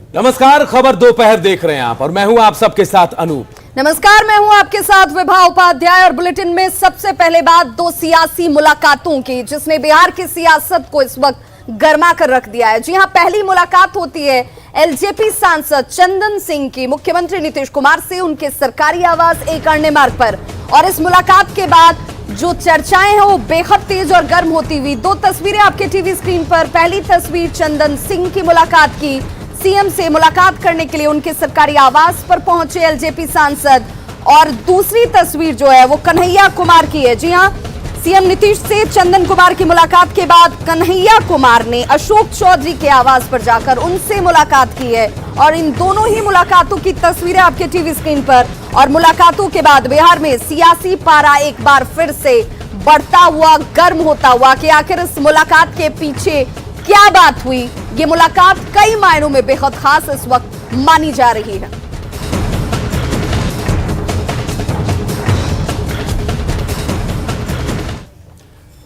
नमस्कार, खबर दोपहर देख रहे हैं आप और मैं हूं आप सबके साथ अनूप। नमस्कार, मैं हूं आपके साथ विभा उपाध्याय और बुलेटिन में सबसे पहले बात दो सियासी मुलाकातों की जिसने बिहार की सियासत को इस वक्त गर्मा कर रख दिया है। जी हां, पहली मुलाकात होती है एलजेपी सांसद चंदन सिंह की मुख्यमंत्री नीतीश कुमार से उनके सरकारी आवास एक अरण्य मार्ग पर। और इस मुलाकात के बाद जो चर्चाएं हैं वो बेहद तेज और गर्म होती हुई। दो तस्वीरें आपके टीवी स्क्रीन पर। पहली तस्वीर चंदन सिंह की मुलाकात की, सीएम से मुलाकात करने के लिए उनके सरकारी आवास पर पहुंचे एलजेपी सांसद। और दूसरी तस्वीर जो है वो कन्हैया कुमार की है। जी हां, सीएम नीतीश से चंदन कुमार की मुलाकात के बाद कन्हैया कुमार ने अशोक चौधरी के आवास पर जाकर उनसे मुलाकात की है। और इन दोनों ही मुलाकातों की तस्वीरें आपके टीवी स्क्रीन पर। और मुलाकातों के बाद बिहार में सियासी पारा एक बार फिर से बढ़ता हुआ, गर्म होता हुआ कि आखिर इस मुलाकात के पीछे क्या बात हुई। ये मुलाकात कई मायनों में बेहद खास इस वक्त मानी जा रही है।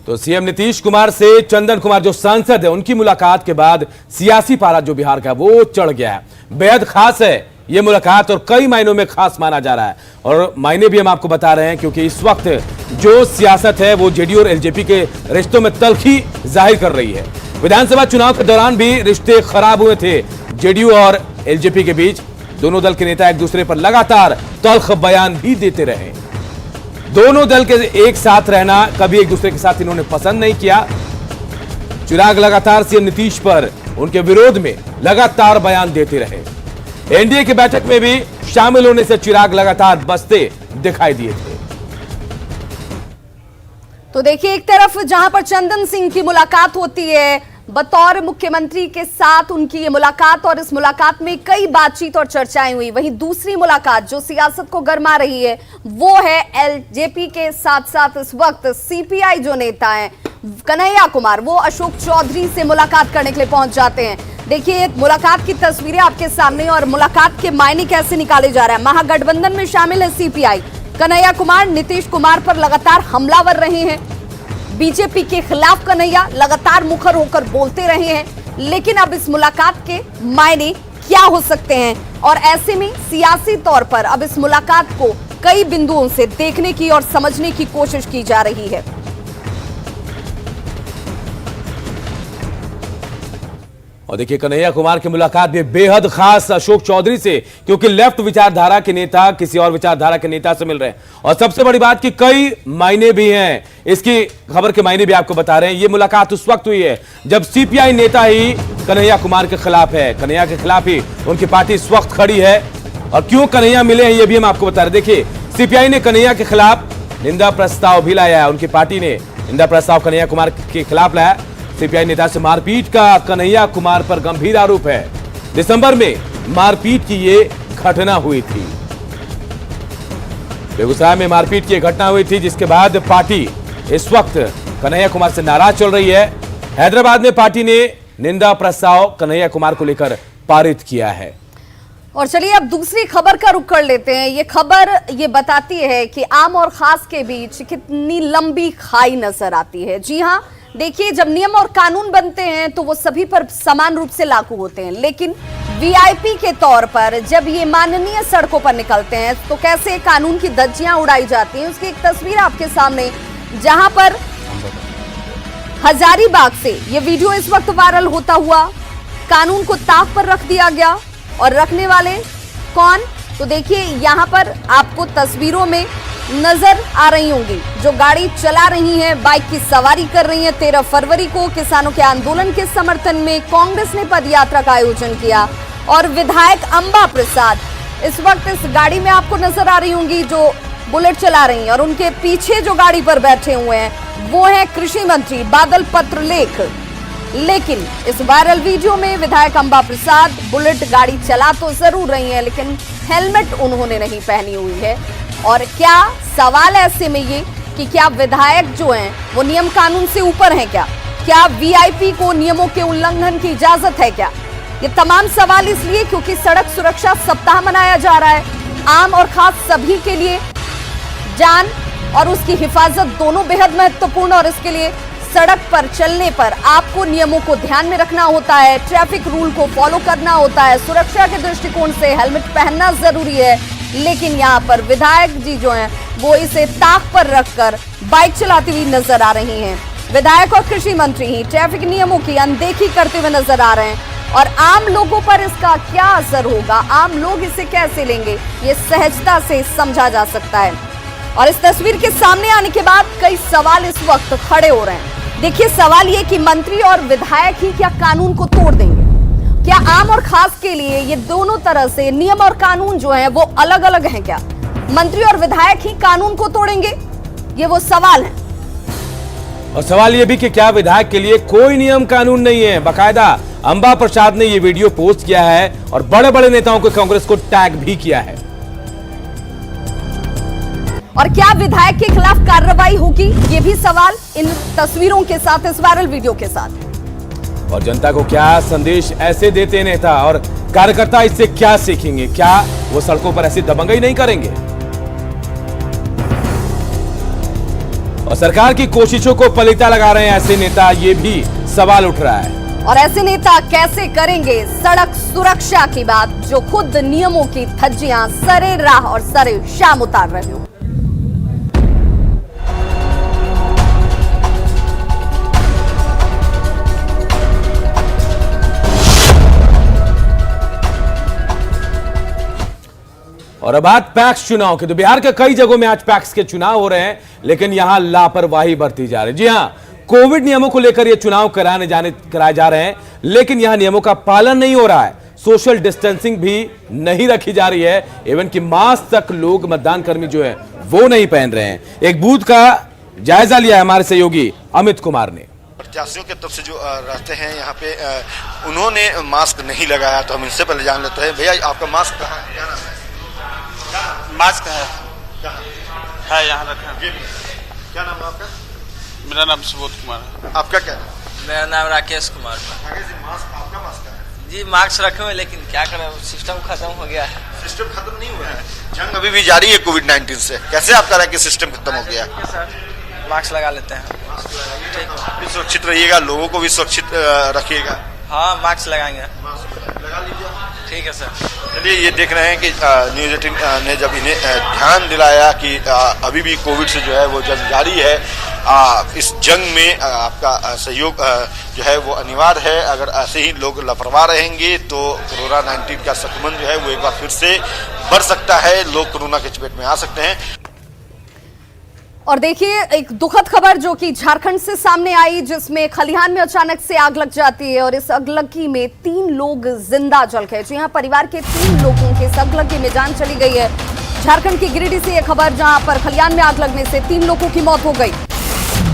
तो सीएम नीतीश कुमार से चंदन कुमार जो सांसद है उनकी मुलाकात के बाद सियासी पारा जो बिहार का वो चढ़ गया है। बेहद खास है ये मुलाकात और कई मायनों में खास माना जा रहा है। और मायने भी हम आपको बता रहे हैं क्योंकि इस वक्त जो सियासत है वो जेडीयू और एलजेपी के रिश्तों में तल्खी जाहिर कर रही है। विधानसभा चुनाव के दौरान भी रिश्ते खराब हुए थे जेडीयू और एलजेपी के बीच। दोनों दल के नेता एक दूसरे पर लगातार तल्ख बयान भी देते रहे। दोनों दल के एक साथ रहना कभी एक दूसरे के साथ इन्होंने पसंद नहीं किया। चिराग लगातार सीएम नीतीश पर उनके विरोध में लगातार बयान देते रहे। एनडीए की बैठक में भी शामिल होने से चिराग लगातार बसते दिखाई दिए थे। तो देखिए, एक तरफ जहां पर चंदन सिंह की मुलाकात होती है बतौर मुख्यमंत्री के साथ उनकी ये मुलाकात और इस मुलाकात में कई बातचीत और चर्चाएं हुई, वहीं दूसरी मुलाकात जो सियासत को गरमा रही है वो है एलजेपी के साथ साथ इस वक्त सीपीआई जो नेता हैं कन्हैया कुमार, वो अशोक चौधरी से मुलाकात करने के लिए पहुंच जाते हैं। देखिए, मुलाकात की तस्वीरें आपके सामने और मुलाकात के मायने कैसे निकाले जा रहे हैं। महागठबंधन में शामिल है सीपीआई। कन्हैया कुमार नीतीश कुमार पर लगातार हमलावर रहे हैं। बीजेपी के खिलाफ कन्हैया लगातार मुखर होकर बोलते रहे हैं। लेकिन अब इस मुलाकात के मायने क्या हो सकते हैं और ऐसे में सियासी तौर पर अब इस मुलाकात को कई बिंदुओं से देखने की और समझने की कोशिश की जा रही है। और देखिए, कन्हैया कुमार की मुलाकात भी बेहद खास अशोक चौधरी से, क्योंकि लेफ्ट विचारधारा के नेता किसी और विचारधारा के नेता से मिल रहे हैं। और सबसे बड़ी बात कि कई मायने भी हैं, इसकी खबर के मायने भी आपको बता रहे हैं। ये मुलाकात उस वक्त हुई है जब सीपीआई नेता ही कन्हैया कुमार के खिलाफ है, कन्हैया के खिलाफ ही उनकी पार्टी इस वक्त खड़ी है। और क्यों कन्हैया मिले हैं ये भी हम आपको बता रहे हैं। देखिए, सीपीआई ने कन्हैया के खिलाफ निंदा प्रस्ताव भी लाया है। उनकी पार्टी ने निंदा प्रस्ताव कन्हैया कुमार के खिलाफ लाया। सीपीआई नेता से मारपीट का कन्हैया कुमार पर गंभीर आरोप है। दिसंबर में मारपीट की ये घटना हुई थी। बेगूसराय में मारपीट की घटना हुई थी जिसके बाद पार्टी इस वक्त कन्हैया कुमार से नाराज चल रही है। हैदराबाद में पार्टी ने निंदा प्रस्ताव कन्हैया कुमार को लेकर पारित किया है। और चलिए अब दूसरी खबर का रुख कर लेते हैं। ये खबर ये बताती है कि आम और खास के बीच कितनी लंबी खाई नजर आती है। जी हां, देखिए, जब नियम और कानून बनते हैं तो वो सभी पर समान रूप से लागू होते हैं, लेकिन वीआईपी के तौर पर जब ये माननीय सड़कों पर निकलते हैं तो कैसे कानून की धज्जियां उड़ाई जाती हैं। उसकी एक तस्वीर आपके सामने जहां पर हजारीबाग से ये वीडियो इस वक्त वायरल होता हुआ कानून को ताक पर रख दिया गया। और रखने वाले कौन, तो देखिए यहां पर आपको तस्वीरों में नजर आ रही होंगी जो गाड़ी चला रही हैं, बाइक की सवारी कर रही हैं। 13 फरवरी को किसानों के आंदोलन के समर्थन में कांग्रेस ने पदयात्रा का आयोजन किया और विधायक अंबा प्रसाद इस वक्त इस गाड़ी में आपको नजर आ रही होंगी जो बुलेट चला रही हैं। और उनके पीछे जो गाड़ी पर बैठे हुए हैं वो है कृषि मंत्री बादल पत्रलेख। लेकिन इस वायरल वीडियो में विधायक अंबा प्रसाद बुलेट गाड़ी चला तो जरूर रही हैं, लेकिन हेलमेट उन्होंने नहीं पहनी हुई है। और क्या सवाल ऐसे में ये कि क्या विधायक जो हैं वो नियम कानून से ऊपर हैं क्या वीआईपी को नियमों के उल्लंघन की इजाजत है क्या? ये तमाम सवाल इसलिए क्योंकि सड़क सुरक्षा सप्ताह मनाया जा रहा है। आम और खास सभी के लिए जान और उसकी हिफाजत दोनों बेहद महत्वपूर्ण और इसके लिए सड़क पर चलने पर आपको नियमों को ध्यान में रखना होता है, ट्रैफिक रूल को फॉलो करना होता है, सुरक्षा के दृष्टिकोण से हेलमेट पहनना जरूरी है। लेकिन यहाँ पर विधायक जी जो हैं वो इसे ताक पर रखकर बाइक चलाती हुई नजर आ रही हैं। विधायक और कृषि मंत्री ही ट्रैफिक नियमों की अनदेखी करते हुए नजर आ रहे हैं और आम लोगों पर इसका क्या असर होगा, आम लोग इसे कैसे लेंगे, ये सहजता से समझा जा सकता है। और इस तस्वीर के सामने आने के बाद कई सवाल इस वक्त खड़े हो रहे हैं। देखिए, सवाल ये कि मंत्री और विधायक ही क्या कानून को तोड़ देंगे? क्या आम और खास के लिए ये दोनों तरह से नियम और कानून जो है वो अलग अलग हैं? क्या मंत्री और विधायक ही कानून को तोड़ेंगे? ये वो सवाल है। और सवाल यह भी कि क्या विधायक के लिए कोई नियम कानून नहीं है? बाकायदा अंबा प्रसाद ने यह वीडियो पोस्ट किया है और बड़े बड़े नेताओं को, कांग्रेस को टैग भी किया है। और क्या विधायक के खिलाफ कार्रवाई होगी? ये भी सवाल इन तस्वीरों के साथ, इस वायरल वीडियो के साथ। और जनता को क्या संदेश ऐसे देते नेता और कार्यकर्ता, इससे क्या सीखेंगे? क्या वो सड़कों पर ऐसी दबंगई नहीं करेंगे? और सरकार की कोशिशों को पलीता लगा रहे हैं ऐसे नेता, ये भी सवाल उठ रहा है। और ऐसे नेता कैसे करेंगे सड़क सुरक्षा की बात, जो खुद नियमों की धज्जियां सरे राह और सरे शाम उतार रहे हो? और अब बात पैक्स चुनाव की, तो बिहार के कई जगहों में आज पैक्स के चुनाव हो रहे हैं, लेकिन यहां लापरवाही बरती जा रही है। जी हां, कोविड नियमों को लेकर ये चुनाव कराए जा रहे हैं, लेकिन यहां नियमों का पालन नहीं हो रहा है। सोशल डिस्टेंसिंग भी नहीं रखी जा रही है, इवन कि मास्क तक लोग, मतदान कर्मी जो है वो नहीं पहन रहे हैं। एक बूथ का जायजा लिया है हमारे सहयोगी अमित कुमार ने। प्रत्याशियों की तरफ से जो रहते हैं यहाँ पे, उन्होंने मास्क नहीं लगाया, तो हम इनसे पहले जान लेते हैं। भैया, आपका मास्क कहाँ है? क्या नाम है? मास्क है यहाँ रखा। क्या नाम है आपका? मेरा नाम सुबोध कुमार है। आपका क्या नाम? मेरा नाम राकेश कुमार है। राकेश जी, मास्क आपका मास्क है? जी, मास्क रखे हुए, लेकिन क्या करें, सिस्टम खत्म हो गया है। सिस्टम खत्म नहीं हुआ है, जंग अभी भी जारी है कोविड-19 से। कैसे आप कह रहे हैं कि सिस्टम खत्म हो गया? मास्क लगा लेते हैं। आप भी सुरक्षित रहिएगा, लोगों को भी सुरक्षित रखिएगा। हाँ, मास्क लगाएंगे। लगा लीजिए। ठीक है सर। चलिए, ये देख रहे हैं कि न्यूज़ 18 ने जब इन्हें ध्यान दिलाया कि अभी भी कोविड से जो है वो जंग जारी है, इस जंग में आपका सहयोग जो है वो अनिवार्य है। अगर ऐसे ही लोग लापरवाह रहेंगे तो कोरोना-19 का संक्रमण जो है वो एक बार फिर से बढ़ सकता है, लोग कोरोना के चपेट में आ सकते हैं। और देखिए, एक दुखद खबर जो कि झारखंड से सामने आई, जिसमें खलिहान में अचानक से आग लग जाती है और इस अगलगी में 3 लोग जिंदा जल गए। जी हां, परिवार के 3 लोगों के इस अगलगी में जान चली गई है। झारखंड की गिरिडीह से यह खबर, जहां पर खलिहान में आग लगने से 3 लोगों की मौत हो गई।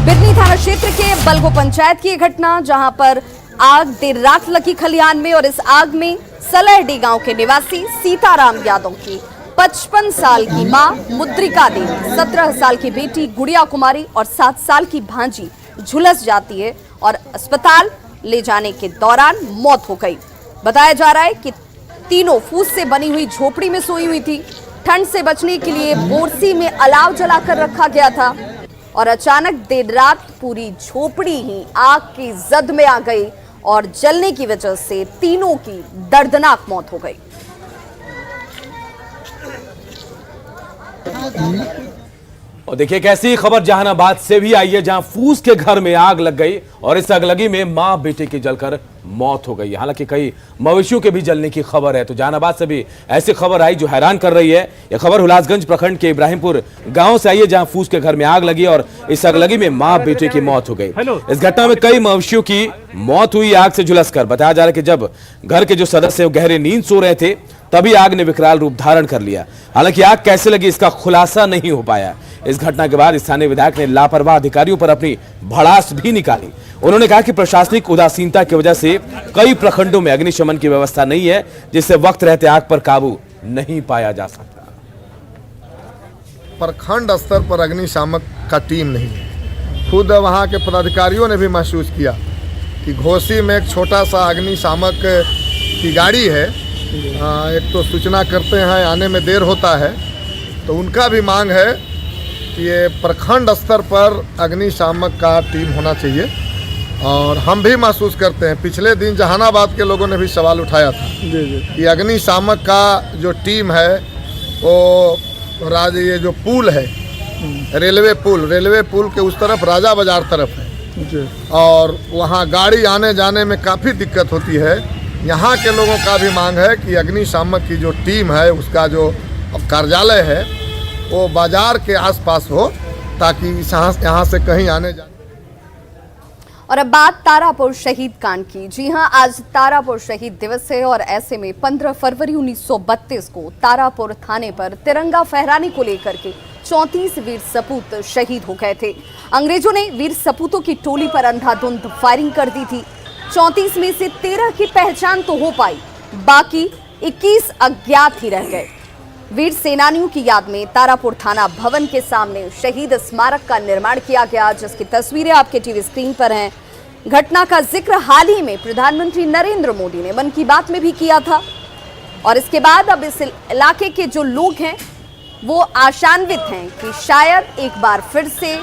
बिरनी थाना क्षेत्र के बलगो पंचायत की यह घटना, जहां पर आग देर रात लगी खलिहान में और इस आग में सलरडी गांव के निवासी सीताराम यादव की 55 साल की मां मुद्रिका देवी, 17 साल की बेटी गुड़िया कुमारी और 7 साल की भांजी झुलस जाती है और अस्पताल ले जाने के दौरान मौत हो गई। बताया जा रहा है कि तीनों फूस से बनी हुई झोपड़ी में सोई हुई थी। ठंड से बचने के लिए बोरसी में अलाव जलाकर रखा गया था और अचानक देर रात पूरी झोपड़ी ही आग की जद में आ गई और जलने की वजह से तीनों की दर्दनाक मौत हो गई। और देखिए, कैसी खबर जहानाबाद से भी आई है, जहां फूस के घर में आग लग गई और इस आगलगी में मां बेटे की जलकर मौत हो गई। हालांकि कई मवेशियों के भी जलने की खबर है। तो जहानाबाद से भी ऐसी खबर आई जो हैरान कर रही है। यह खबर हुलासगंज प्रखंड के इब्राहिमपुर गांव से आई है, जहां फूस के घर में आग लगी और इस आगलगी में मां बेटे की मौत हो गई। इस घटना में कई मवेशियों की मौत हुई आग से झुलसकर। बताया जा रहा है कि जब घर के जो सदस्य गहरे नींद सो रहे थे, तभी आग ने विकराल रूप धारण कर लिया। हालांकि आग कैसे लगी, इसका खुलासा नहीं हो पाया। इस घटना के बाद स्थानीय विधायक ने लापरवाह अधिकारियों पर अपनी भड़ास भी निकाली। उन्होंने कहा कि प्रशासनिक उदासीनता की वजह से कई प्रखंडों में अग्निशमन की व्यवस्था नहीं है, जिससे वक्त रहते आग पर काबू नहीं पाया जा सकता। प्रखंड स्तर पर अग्निशामक का टीम नहीं है। खुद वहाँ के पदाधिकारियों ने भी महसूस किया कि घोसी में एक छोटा सा अग्निशामक की गाड़ी है, एक तो सूचना करते हैं, आने में देर होता है, तो उनका भी मांग है ये प्रखंड स्तर पर अग्निशामक का टीम होना चाहिए। और हम भी महसूस करते हैं, पिछले दिन जहानाबाद के लोगों ने भी सवाल उठाया था कि अग्निशामक का जो टीम है वो ये जो पुल है रेलवे पुल के उस तरफ राजा बाजार तरफ है और वहाँ गाड़ी आने जाने में काफ़ी दिक्कत होती है। यहाँ के लोगों का भी मांग है कि अग्निशामक की जो टीम है उसका जो कार्यालय है वो बाजार के आसपास हो, ताकि यहाँ से कहीं आने जाने। और अब बात तारापुर शहीद कांड की। जी हां, आज तारापुर शहीद दिवस है और ऐसे में 15 फरवरी 1932 को तारापुर थाने पर तिरंगा फहराने को लेकर के 34 वीर सपूत शहीद हो गए थे। अंग्रेजों ने वीर सपूतों की टोली पर अंधाधुंध फायरिंग कर दी थी। 34 में से 13 की पहचान तो हो पाई, बाकी 21 अज्ञात ही रह गए। वीर सेनानियों की याद में तारापुर थाना भवन के सामने शहीद स्मारक का निर्माण किया गया, जिसकी तस्वीरें आपके टीवी स्क्रीन पर हैं। घटना का जिक्र हाल ही में प्रधानमंत्री नरेंद्र मोदी ने मन की बात में भी किया था और इसके बाद अब इस इलाके के जो लोग हैं वो आशान्वित हैं कि शायद एक बार फिर से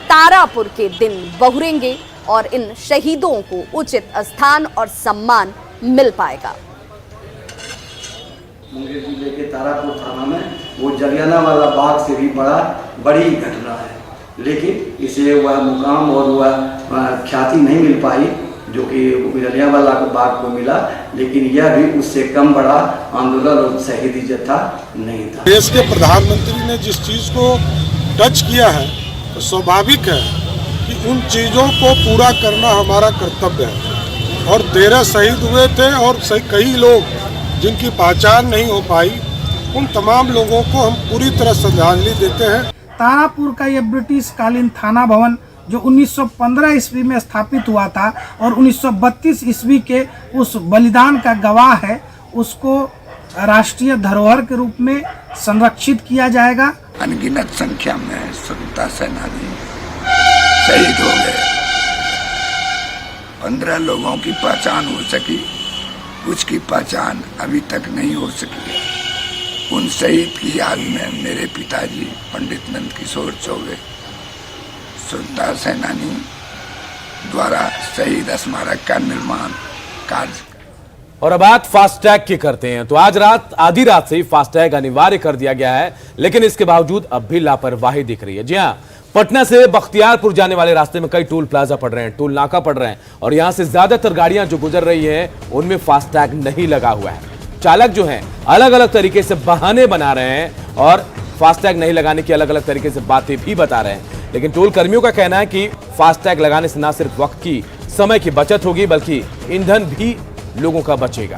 तारापुर के दिन बहुरेंगे और इन शहीदों को उचित स्थान और सम्मान मिल पाएगा। मुंगेर जिले के तारापुर थाना में वो जलियांवाला बाग से भी बड़ी घटना है, लेकिन इसे वह मुकाम और वह ख्याति नहीं मिल पाई जो कि जलियांवाला बाग को मिला, लेकिन यह भी उससे कम बड़ा आंदोलन और शहीदी जत्था नहीं था। देश के प्रधानमंत्री ने जिस चीज़ को टच किया है तो स्वाभाविक है कि उन चीज़ों को पूरा करना हमारा कर्तव्य है। और 13 शहीद हुए थे और कई लोग जिनकी पहचान नहीं हो पाई, उन तमाम लोगों को हम पूरी तरह श्रद्धांजलि देते हैं। तारापुर का यह ब्रिटिश कालीन थाना भवन जो 1915 ईस्वी में स्थापित हुआ था और 1932 ईस्वी के उस बलिदान का गवाह है, उसको राष्ट्रीय धरोहर के रूप में संरक्षित किया जाएगा। अनगिनत संख्या में स्वतंत्रता सेनानी शहीद हो गए। 15 लोगों की पहचान हो सकी, कुछ की पहचान अभी तक नहीं हो सकी। उन शहीद की याद में मेरे पिताजी पंडित नंद किशोर चौबे स्वतंत्रता सेनानी द्वारा शहीद स्मारक का निर्माण कार्य। और अब बात फास्टैग की करते हैं। तो आज आधी रात से ही फास्टैग अनिवार्य कर दिया गया है, लेकिन इसके बावजूद अब भी लापरवाही दिख रही है। जी हाँ, पटना से बख्तियारपुर जाने वाले रास्ते में कई टोल प्लाजा पड़ रहे हैं, टोल नाका पड़ रहे हैं और यहां से ज्यादातर गाड़ियां जो गुजर रही हैं उनमें फास्टैग नहीं लगा हुआ है। चालक जो हैं अलग अलग तरीके से बहाने बना रहे हैं और फास्टैग नहीं लगाने की अलग अलग तरीके से बातें भी बता रहे हैं। लेकिन टोल कर्मियों का कहना है कि फास्टैग लगाने से न सिर्फ वक्त की समय की बचत होगी बल्कि ईंधन भी लोगों का बचेगा।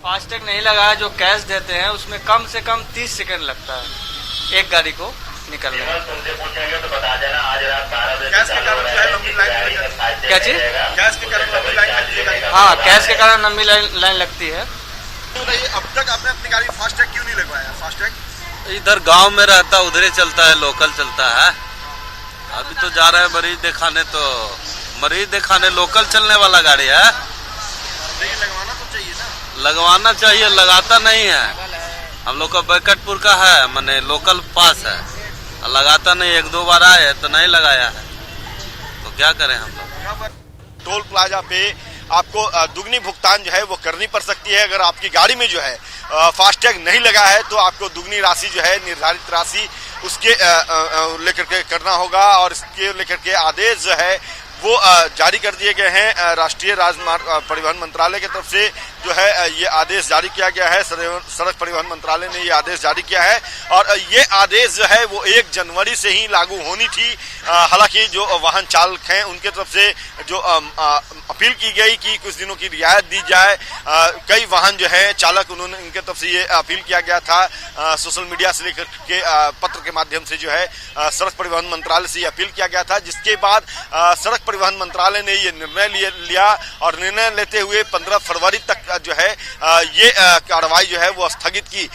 फास्टैग नहीं लगाया, जो कैश देते हैं उसमें कम से कम 30 सेकंड लगता है एक गाड़ी को निकलने में। क्या चीज? हाँ, कैश के कारण लंबी लाइन लगती है। अब तक आपने अपनी गाड़ी फास्टैग क्यों नहीं लगवाया? फास्टैग इधर गांव में रहता, उधर ही चलता है, लोकल चलता है। अभी तो जा रहे हैं मरीज दिखाने, लोकल चलने वाला गाड़ी है। लगवाना तो चाहिए ना। लगवाना चाहिए, लगाता नहीं है। हम लोग का बैकटपुर का है, माने लोकल पास है, लगाता नहीं। 1-2 बार आए तो नहीं लगाया है, तो क्या करें हम लोग। टोल प्लाजा पे आपको दुगनी भुगतान जो है वो करनी पड़ सकती है। अगर आपकी गाड़ी में जो है फास्टैग नहीं लगा है तो आपको दुगनी राशि जो है, निर्धारित राशि उसके लेकर के करना होगा। और इसके लेकर के आदेश जो है वो जारी कर दिए गए हैं। राष्ट्रीय राजमार्ग परिवहन मंत्रालय की तरफ से जो है ये आदेश जारी किया गया है। सड़क परिवहन मंत्रालय ने ये आदेश जारी किया है और ये आदेश जो है वो 1 जनवरी से ही लागू होनी थी। हालांकि जो वाहन चालक हैं उनके तरफ से जो अपील की गई कि कुछ दिनों की रियायत दी जाए। कई वाहन जो है चालक उन्होंने उनके तरफ से ये अपील किया गया था, सोशल मीडिया से लेकर के पत्र के माध्यम से जो है सड़क परिवहन मंत्रालय से ये अपील किया गया था, जिसके बाद सड़क परिवहन मंत्रालय ने ये निर्णय लिया और निर्णय लेते हुए 15 फरवरी तक जो है ये कार्रवाई जो है वो स्थगित की।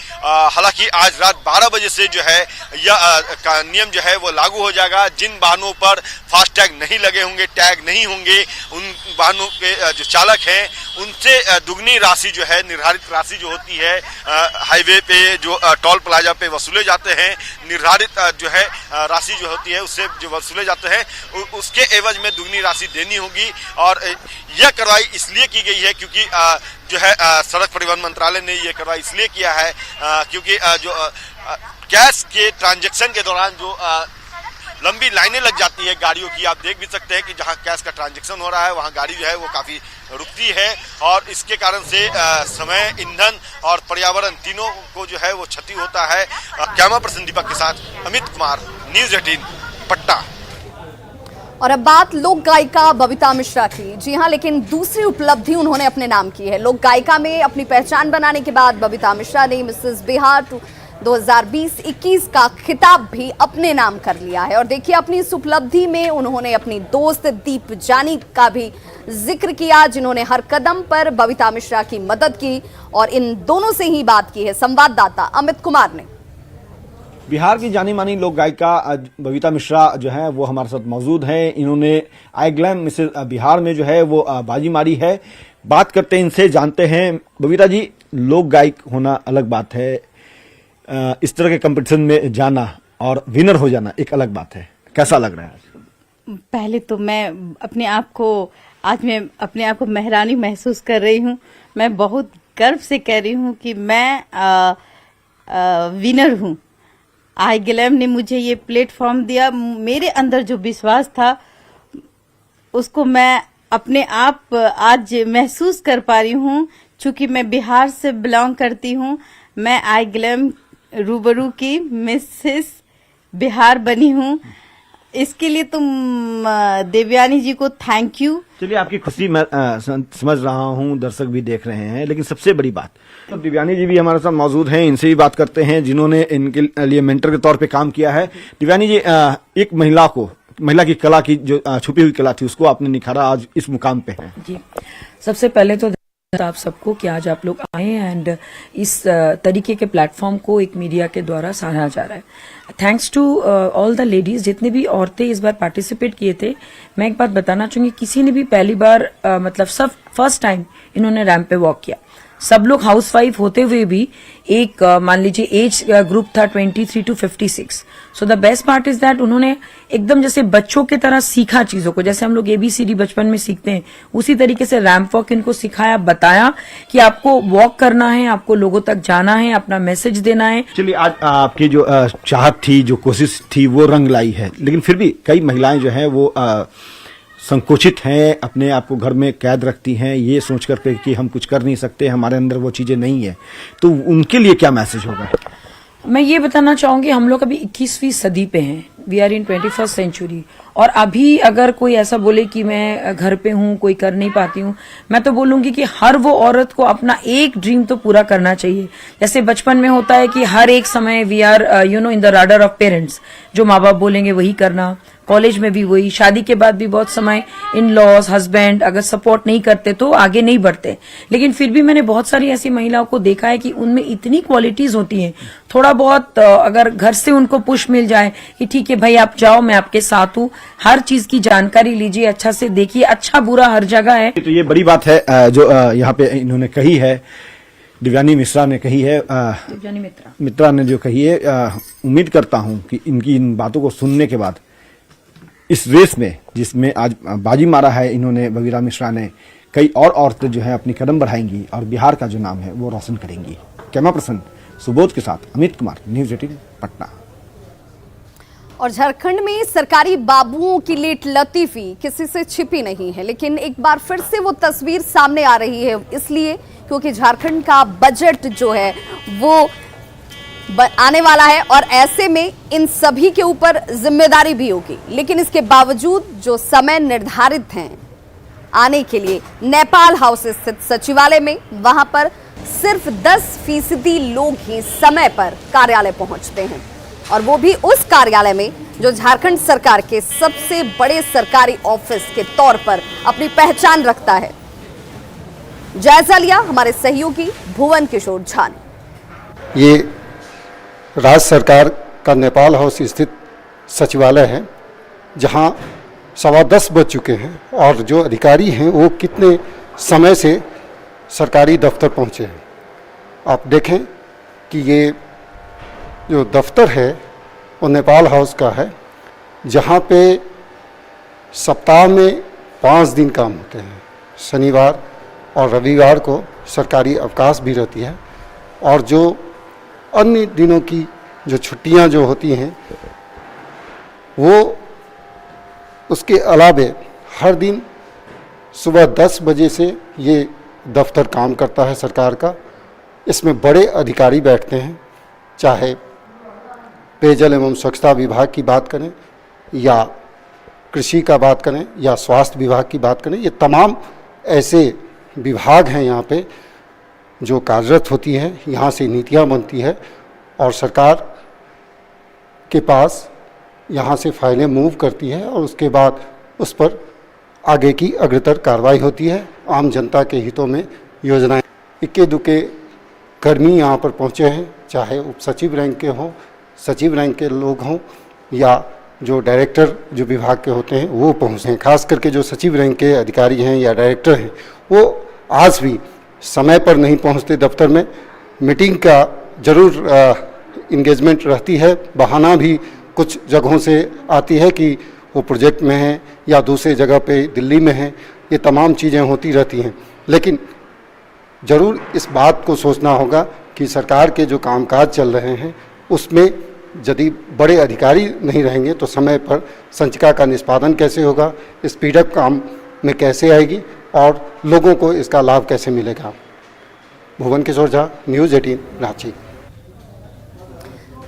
हालांकि आज रात 12 बजे से जो है यह नियम जो है वो लागू हो जाएगा। जिन वाहनों पर फास्टैग नहीं लगे होंगे, टैग नहीं होंगे, उन वाहनों के जो चालक हैं उनसे दुगनी राशि जो है, निर्धारित राशि जो होती है हाईवे पे जो टोल प्लाजा पे वसूले जाते हैं, निर्धारित जो है राशि जो होती है उससे जो वसूले जाते हैं उसके एवज में दुगनी राशि देनी होगी। और यह कार्रवाई इसलिए की गई है क्योंकि जो है सड़क परिवहन मंत्रालय ने यह कार्रवाई इसलिए किया है क्योंकि जो कैश के ट्रांजैक्शन के दौरान जो लंबी लाइनें लग जाती है गाड़ियों की। आप देख भी सकते हैं कि जहां कैश का ट्रांजैक्शन हो रहा है वहां गाड़ी जो है वो काफी रुकती है और इसके कारण से समय, ईंधन और पर्यावरण तीनों को जो है वो क्षति होता है। कैमरा पर्सन दीपक के साथ अमित कुमार, न्यूज़ 18 पटना। और अब बात लोक गायिका बबीता मिश्रा की। जी हां, लेकिन दूसरी उपलब्धि उन्होंने अपने नाम की है। लोक गायिका में अपनी पहचान बनाने के बाद बबीता मिश्रा ने मिसेस बिहार 2020-21 का खिताब भी अपने नाम कर लिया है। और देखिए, अपनी इस उपलब्धि में उन्होंने अपनी दोस्त दीप जानी का भी जिक्र किया, जिन्होंने हर कदम पर बबीता मिश्रा की मदद की। और इन दोनों से ही बात की है संवाददाता अमित कुमार ने। बिहार की जानी मानी लोक गायिका बबीता मिश्रा जो है वो हमारे साथ मौजूद हैं। इन्होंने आई ग्लैम मिसेस बिहार में जो है वो बाजी मारी है। बात करते हैं इनसे, जानते हैं। बबीता जी, लोक गायक होना अलग बात है, इस तरह के कंपटीशन में जाना और विनर हो जाना एक अलग बात है। कैसा लग रहा है? पहले तो मैं अपने आप को महरानी महसूस कर रही हूँ। मैं बहुत गर्व से कह रही हूँ कि मैं विनर हूँ। आई ग्लैम ने मुझे ये प्लेटफॉर्म दिया। मेरे अंदर जो विश्वास था उसको मैं अपने आप आज महसूस कर पा रही हूँ। चूंकि मैं बिहार से बिलोंग करती हूँ, मैं आई ग्लैम रूबरू की मिसेस बिहार बनी हूँ। इसके लिए तुम देवयानी जी को थैंक यू। चलिए, आपकी खुशी मैं समझ रहा हूँ, दर्शक भी देख रहे हैं, लेकिन सबसे बड़ी बात तो दिव्यानी जी भी हमारे साथ मौजूद हैं। इनसे भी बात करते हैं जिन्होंने इनके लिए मेंटर के तौर पे काम किया है। दिव्यानी जी, एक महिला की कला की जो छुपी हुई कला थी उसको आपने निखारा, आज इस मुकाम पे है। जी, सबसे पहले तो आप सबको कि आज आप लोग आए एंड इस तरीके के प्लेटफॉर्म को एक मीडिया के द्वारा सराहा जा रहा है। Thanks to all the ladies, जितनी भी औरतें इस बार पार्टिसिपेट किए थे। मैं एक बात बताना चाहूंगी, किसी ने भी पहली बार मतलब सब फर्स्ट टाइम इन्होंने रैंप पे वॉक किया। सब लोग हाउसवाइफ होते हुए भी एक मान लीजिए एज ग्रुप था 23 to 56। So the best part is that उन्होंने एकदम जैसे बच्चों की तरह सीखा चीजों को, जैसे हम लोग ABCD बचपन में सीखते हैं उसी तरीके से रैंप वॉक इनको सिखाया, बताया कि आपको वॉक करना है, आपको लोगों तक जाना है, अपना मैसेज देना है। चलिए, आज आपकी जो चाहत थी, जो कोशिश थी, वो रंग लाई है, लेकिन फिर भी कई महिलाएं जो है वो संकोचित हैं, अपने आप को घर में कैद रखती हैं, ये सोच करके कि हम कुछ कर नहीं सकते, हमारे अंदर वो चीजें नहीं है। तो उनके लिए क्या मैसेज होगा? मैं ये बताना चाहूंगी, हम लोग अभी 21वीं सदी पे हैं, we are in 21st century. और अभी अगर कोई ऐसा बोले कि मैं घर पे हूँ, कोई कर नहीं पाती हूँ, मैं तो बोलूंगी कि हर वो औरत को अपना एक ड्रीम तो पूरा करना चाहिए। जैसे बचपन में होता है कि हर एक समय we are in the radar of parents, जो माँ बाप बोलेंगे वही करना। कॉलेज में भी वही, शादी के बाद भी बहुत समय इन लॉज, हस्बैंड अगर सपोर्ट नहीं करते तो आगे नहीं बढ़ते। लेकिन फिर भी मैंने बहुत सारी ऐसी महिलाओं को देखा है कि उनमें इतनी क्वालिटीज होती हैं, थोड़ा बहुत अगर घर से उनको पुश मिल जाए कि ठीक है भाई आप जाओ, मैं आपके साथ हूँ, हर चीज की जानकारी लीजिए, अच्छा से देखिए, अच्छा बुरा हर जगह है। तो ये बड़ी बात है जो यहाँ पे इन्होंने कही है, दिव्यानी मिश्रा ने कही है, दिव्यानी मित्रा ने जो कही है। उम्मीद करता हूँ कि इनकी इन बातों को सुनने के बाद इस रेस में, जिसमें आज बाजी मारा है इन्होंने, बबीता मिश्रा ने, कई और औरतें जो है अपनी कदम बढ़ाएंगी और बिहार का जो नाम है वो रोशन करेंगी। कैमरा पर्सन सुबोध के साथ अमित कुमार, न्यूज़ 18 पटना। और झारखंड में सरकारी बाबुओं की लेट लतीफी किसी से छिपी नहीं है, लेकिन एक बार फिर से वो तस्वीर सामने आ रही है, इसलिए क्योंकि झारखंड का बजट जो है वो आने वाला है और ऐसे में इन सभी के ऊपर जिम्मेदारी भी होगी। लेकिन इसके बावजूद जो समय निर्धारित हैं आने के लिए नेपाल हाउस स्थित सचिवालय में, वहां पर सिर्फ 10% लोग ही समय पर कार्यालय पहुंचते हैं। और वो भी उस कार्यालय में जो झारखंड सरकार के सबसे बड़े सरकारी ऑफिस के तौर पर अपनी पहचान रखता है। जायजा लिया हमारे सहयोगी भुवन किशोर झा ने। ये राज्य सरकार का नेपाल हाउस स्थित सचिवालय है, जहां 10:15 बज चुके हैं और जो अधिकारी हैं वो कितने समय से सरकारी दफ्तर पहुंचे हैं। आप देखें कि ये जो दफ्तर है वो नेपाल हाउस का है, जहां पे सप्ताह में 5 दिन काम होते हैं। शनिवार और रविवार को सरकारी अवकाश भी रहती है और जो अन्य दिनों की जो छुट्टियां जो होती हैं वो उसके अलावे हर दिन सुबह 10 बजे से ये दफ्तर काम करता है सरकार का। इसमें बड़े अधिकारी बैठते हैं, चाहे पेयजल एवं स्वच्छता विभाग की बात करें या कृषि का बात करें या स्वास्थ्य विभाग की बात करें। ये तमाम ऐसे विभाग हैं यहाँ पे जो कार्यरत होती हैं, यहाँ से नीतियाँ बनती है और सरकार के पास यहाँ से फाइलें मूव करती है और उसके बाद उस पर आगे की अग्रतर कार्रवाई होती है। आम जनता के हितों में योजनाएं। इक्के दुक्के कर्मी यहाँ पर पहुँचे हैं, चाहे उप सचिव रैंक के हों, सचिव रैंक के लोग हों या जो डायरेक्टर जो विभाग के होते हैं वो पहुँचे हैं। खास करके जो सचिव रैंक के अधिकारी हैं या डायरेक्टर हैं वो आज भी समय पर नहीं पहुँचते दफ्तर में। मीटिंग का ज़रूर इंगेजमेंट रहती है, बहाना भी कुछ जगहों से आती है कि वो प्रोजेक्ट में हैं या दूसरे जगह पे दिल्ली में हैं। ये तमाम चीज़ें होती रहती हैं, लेकिन ज़रूर इस बात को सोचना होगा कि सरकार के जो कामकाज चल रहे हैं उसमें यदि बड़े अधिकारी नहीं रहेंगे तो समय पर संचिका का निष्पादन कैसे होगा, स्पीडअप काम में कैसे आएगी और लोगों को इसका लाभ कैसे मिलेगा। भुवन किशोर झा, न्यूज़ 18 रांची।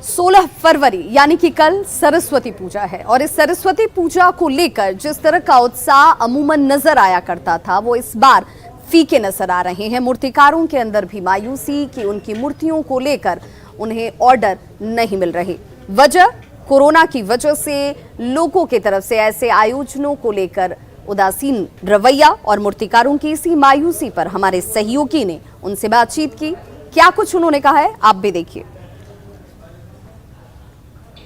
16 फरवरी यानी कि कल सरस्वती पूजा है और इस सरस्वती पूजा को लेकर जिस तरह का उत्साह अमूमन नजर आया करता था वो इस बार फीके नजर आ रहे हैं। मूर्तिकारों के अंदर भी मायूसी कि उनकी मूर्तियों को लेकर उन्हें ऑर्डर नहीं मिल रहे। वजह कोरोना की वजह से लोगों की तरफ से ऐसे आयोजनों को लेकर उदासीन रवैया और मूर्तिकारों की इसी मायूसी पर हमारे सहयोगी ने उनसे बातचीत की। क्या कुछ उन्होंने कहा है आप भी देखिए।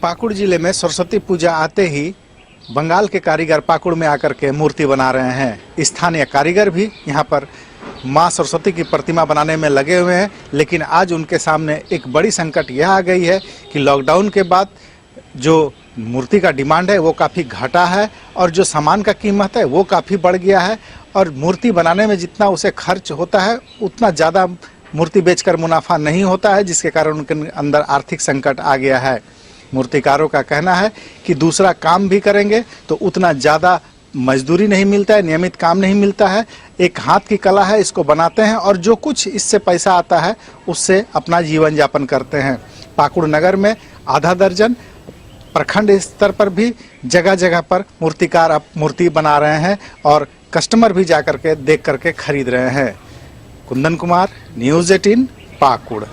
पाकुड़ जिले में सरस्वती पूजा आते ही बंगाल के कारीगर पाकुड़ में आकर के मूर्ति बना रहे हैं। स्थानीय कारीगर भी यहाँ पर माँ सरस्वती की प्रतिमा बनाने में लगे हुए हैं, लेकिन आज उनके सामने एक बड़ी संकट यह आ गई है कि लॉकडाउन के बाद जो मूर्ति का डिमांड है वो काफ़ी घटा है और जो सामान का कीमत है वो काफ़ी बढ़ गया है और मूर्ति बनाने में जितना उसे खर्च होता है उतना ज़्यादा मूर्ति बेचकर मुनाफा नहीं होता है, जिसके कारण उनके अंदर आर्थिक संकट आ गया है। मूर्तिकारों का कहना है कि दूसरा काम भी करेंगे तो उतना ज़्यादा मजदूरी नहीं मिलता है, नियमित काम नहीं मिलता है। एक हाथ की कला है, इसको बनाते हैं और जो कुछ इससे पैसा आता है उससे अपना जीवन यापन करते हैं। पाकुड़ नगर में आधा दर्जन, प्रखंड स्तर पर भी जगह जगह पर मूर्तिकार अब मूर्ति बना रहे हैं और कस्टमर भी जाकर के देख करके खरीद रहे हैं। कुंदन कुमार, न्यूज़ 18 पाकुड़।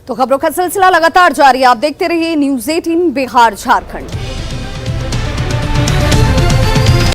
तो खबरों का सिलसिला लगातार जारी, आप देखते रहिए न्यूज़ 18 बिहार झारखंड।